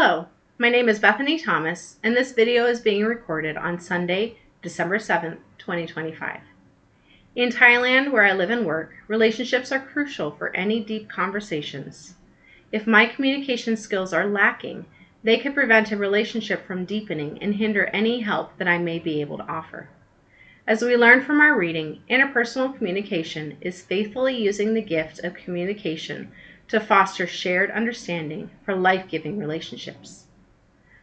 Hello, my name is Bethany Thomas, and this video is being recorded on Sunday, December 7th, 2025. In Thailand, where I live and work, relationships are crucial for any deep conversations. If my communication skills are lacking, they could prevent a relationship from deepening and hinder any help that I may be able to offer. As we learn from our reading, interpersonal communication is faithfully using the gift of communication to foster shared understanding for life-giving relationships.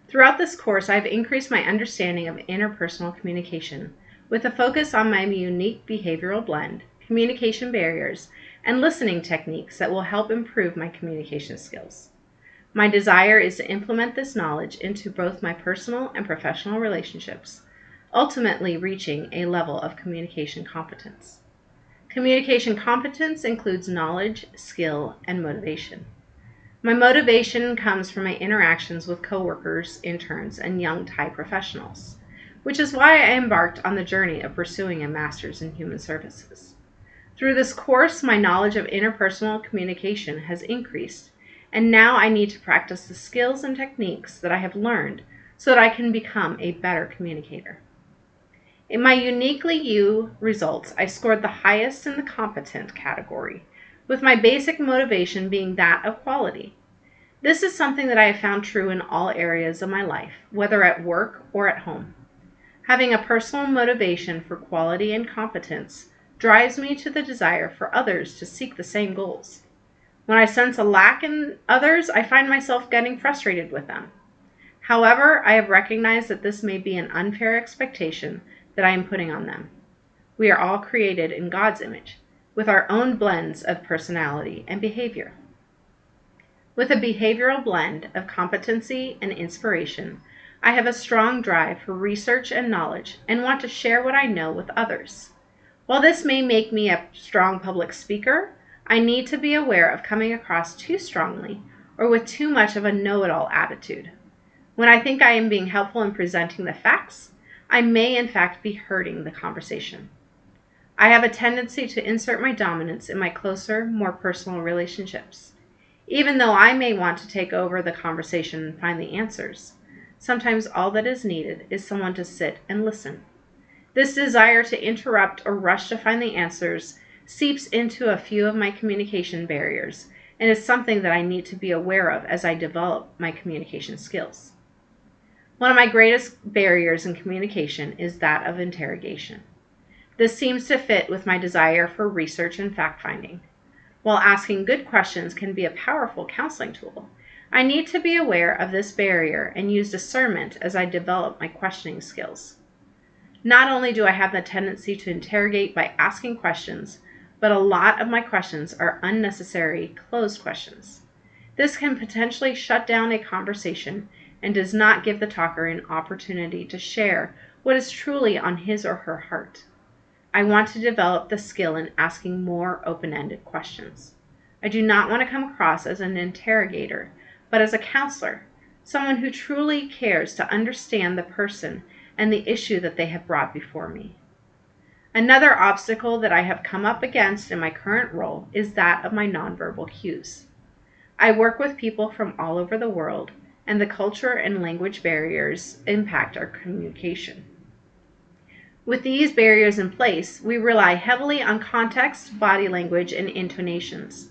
Throughout this course, I've increased my understanding of interpersonal communication with a focus on my unique behavioral blend, communication barriers, and listening techniques that will help improve my communication skills. My desire is to implement this knowledge into both my personal and professional relationships, ultimately reaching a level of communication competence. Communication competence includes knowledge, skill, and motivation. My motivation comes from my interactions with coworkers, interns, and young Thai professionals, which is why I embarked on the journey of pursuing a master's in human services. Through this course, my knowledge of interpersonal communication has increased, and now I need to practice the skills and techniques that I have learned so that I can become a better communicator. In my Uniquely You results, I scored the highest in the competent category, with my basic motivation being that of quality. This is something that I have found true in all areas of my life, whether at work or at home. Having a personal motivation for quality and competence drives me to the desire for others to seek the same goals. When I sense a lack in others, I find myself getting frustrated with them. However, I have recognized that this may be an unfair expectation that I am putting on them. We are all created in God's image, with our own blends of personality and behavior. With a behavioral blend of competency and inspiration, I have a strong drive for research and knowledge and want to share what I know with others. While this may make me a strong public speaker, I need to be aware of coming across too strongly or with too much of a know-it-all attitude. When I think I am being helpful in presenting the facts, I may in fact be hurting the conversation. I have a tendency to insert my dominance in my closer, more personal relationships. Even though I may want to take over the conversation and find the answers, sometimes all that is needed is someone to sit and listen. This desire to interrupt or rush to find the answers seeps into a few of my communication barriers and is something that I need to be aware of as I develop my communication skills. One of my greatest barriers in communication is that of interrogation. This seems to fit with my desire for research and fact-finding. While asking good questions can be a powerful counseling tool, I need to be aware of this barrier and use discernment as I develop my questioning skills. Not only do I have the tendency to interrogate by asking questions, but a lot of my questions are unnecessary closed questions. This can potentially shut down a conversation and does not give the talker an opportunity to share what is truly on his or her heart. I want to develop the skill in asking more open-ended questions. I do not want to come across as an interrogator, but as a counselor, someone who truly cares to understand the person and the issue that they have brought before me. Another obstacle that I have come up against in my current role is that of my nonverbal cues. I work with people from all over the world, and the culture and language barriers impact our communication. With these barriers in place, we rely heavily on context, body language, and intonations.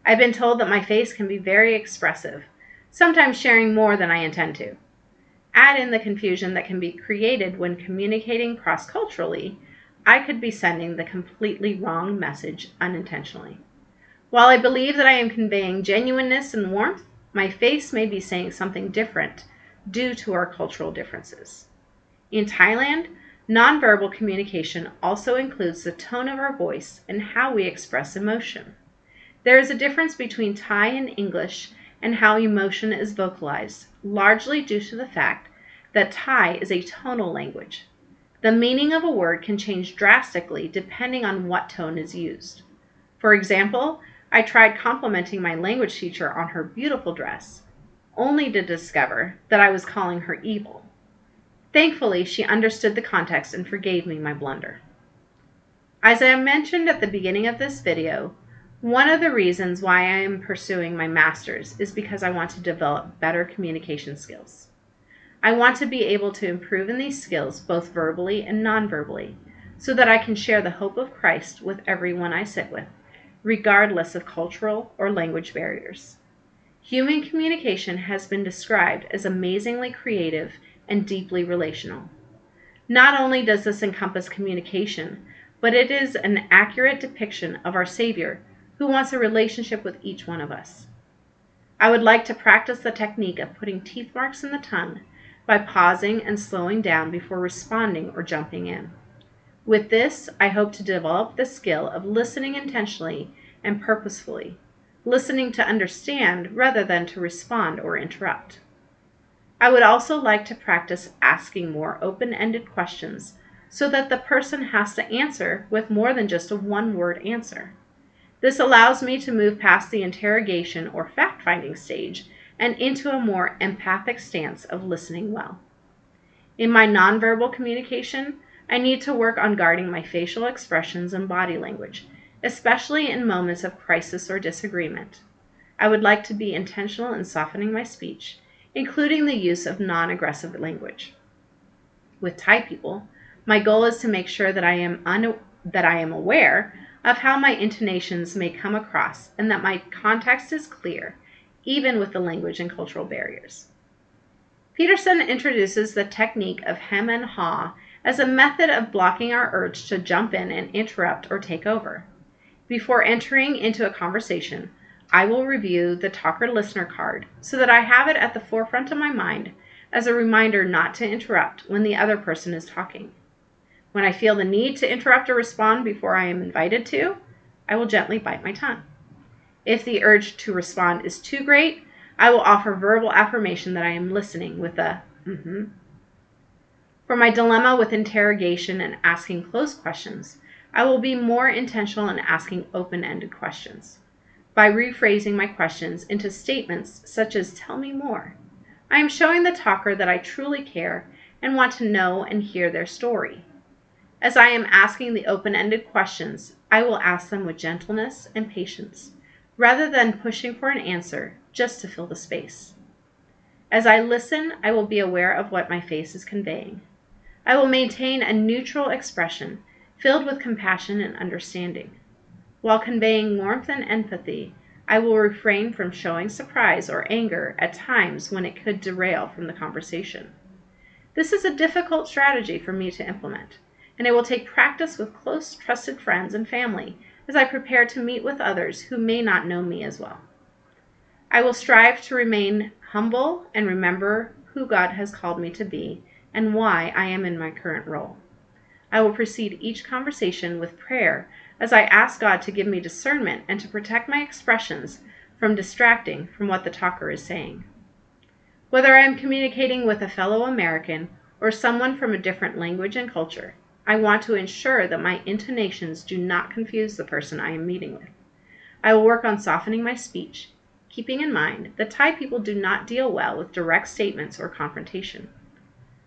I've been told that my face can be very expressive, sometimes sharing more than I intend to. Add in the confusion that can be created when communicating cross-culturally, I could be sending the completely wrong message unintentionally. While I believe that I am conveying genuineness and warmth, my face may be saying something different due to our cultural differences. In Thailand, nonverbal communication also includes the tone of our voice and how we express emotion. There is a difference between Thai and English and how emotion is vocalized, largely due to the fact that Thai is a tonal language. The meaning of a word can change drastically depending on what tone is used. For example, I tried complimenting my language teacher on her beautiful dress, only to discover that I was calling her evil. Thankfully, she understood the context and forgave me my blunder. As I mentioned at the beginning of this video, One of the reasons why I am pursuing my master's is because I want to develop better communication skills. I want to be able to improve in these skills both verbally and non-verbally, so that I can share the hope of Christ with everyone I sit with, regardless of cultural or language barriers. Human communication has been described as amazingly creative and deeply relational. Not only does this encompass communication, but it is an accurate depiction of our Savior, who wants a relationship with each one of us. I would like to practice the technique of putting teeth marks in the tongue by pausing and slowing down before responding or jumping in. With this, I hope to develop the skill of listening intentionally and purposefully, listening to understand rather than to respond or interrupt. I would also like to practice asking more open-ended questions so that the person has to answer with more than just a one-word answer. This allows me to move past the interrogation or fact-finding stage and into a more empathic stance of listening well. In my nonverbal communication, I need to work on guarding my facial expressions and body language, especially in moments of crisis or disagreement. I would like to be intentional in softening my speech, including the use of non-aggressive language. With Thai people, my goal is to make sure that I am aware of how my intonations may come across and that my context is clear, even with the language and cultural barriers. Peterson introduces the technique of hem and haw as a method of blocking our urge to jump in and interrupt or take over. Before entering into a conversation, I will review the talker-listener card so that I have it at the forefront of my mind as a reminder not to interrupt when the other person is talking. When I feel the need to interrupt or respond before I am invited to, I will gently bite my tongue. If the urge to respond is too great, I will offer verbal affirmation that I am listening with a mm-hmm. For my dilemma with interrogation and asking closed questions, I will be more intentional in asking open-ended questions. By rephrasing my questions into statements such as, "Tell me more," I am showing the talker that I truly care and want to know and hear their story. As I am asking the open-ended questions, I will ask them with gentleness and patience, rather than pushing for an answer just to fill the space. As I listen, I will be aware of what my face is conveying. I will maintain a neutral expression filled with compassion and understanding. While conveying warmth and empathy, I will refrain from showing surprise or anger at times when it could derail from the conversation. This is a difficult strategy for me to implement, and it will take practice with close, trusted friends and family as I prepare to meet with others who may not know me as well. I will strive to remain humble and remember who God has called me to be and why I am in my current role. I will precede each conversation with prayer as I ask God to give me discernment and to protect my expressions from distracting from what the talker is saying. Whether I am communicating with a fellow American or someone from a different language and culture, I want to ensure that my intonations do not confuse the person I am meeting with. I will work on softening my speech, keeping in mind that Thai people do not deal well with direct statements or confrontation.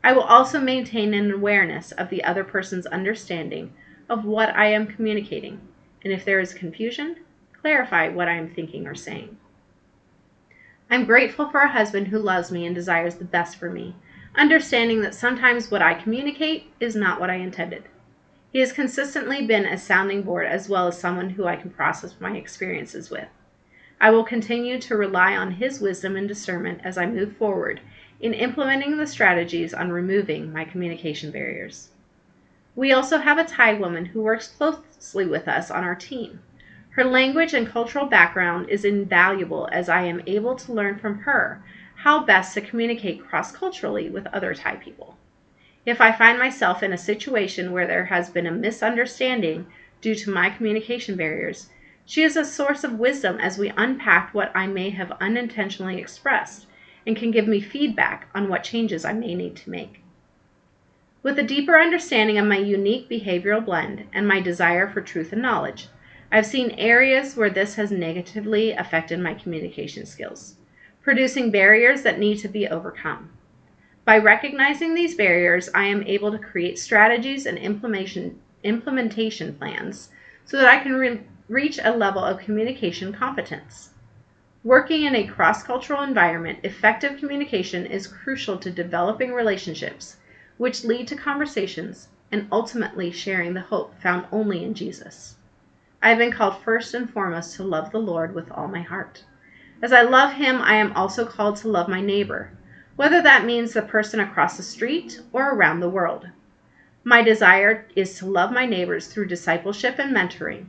I will also maintain an awareness of the other person's understanding of what I am communicating, and if there is confusion, clarify what I am thinking or saying. I'm grateful for a husband who loves me and desires the best for me, understanding that sometimes what I communicate is not what I intended. He has consistently been a sounding board as well as someone who I can process my experiences with. I will continue to rely on his wisdom and discernment as I move forward in implementing the strategies on removing my communication barriers. We also have a Thai woman who works closely with us on our team. Her language and cultural background is invaluable as I am able to learn from her how best to communicate cross-culturally with other Thai people. If I find myself in a situation where there has been a misunderstanding due to my communication barriers, she is a source of wisdom as we unpack what I may have unintentionally expressed and can give me feedback on what changes I may need to make. With a deeper understanding of my unique behavioral blend and my desire for truth and knowledge, I've seen areas where this has negatively affected my communication skills, producing barriers that need to be overcome. By recognizing these barriers, I am able to create strategies and implementation plans so that I can reach a level of communication competence. Working in a cross-cultural environment, effective communication is crucial to developing relationships, which lead to conversations and ultimately sharing the hope found only in Jesus. I have been called first and foremost to love the Lord with all my heart. As I love Him, I am also called to love my neighbor, whether that means the person across the street or around the world. My desire is to love my neighbors through discipleship and mentoring,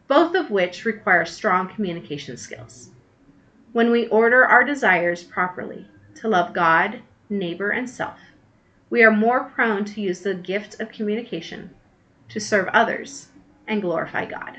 both of which require strong communication skills. When we order our desires properly to love God, neighbor, and self, we are more prone to use the gift of communication to serve others and glorify God.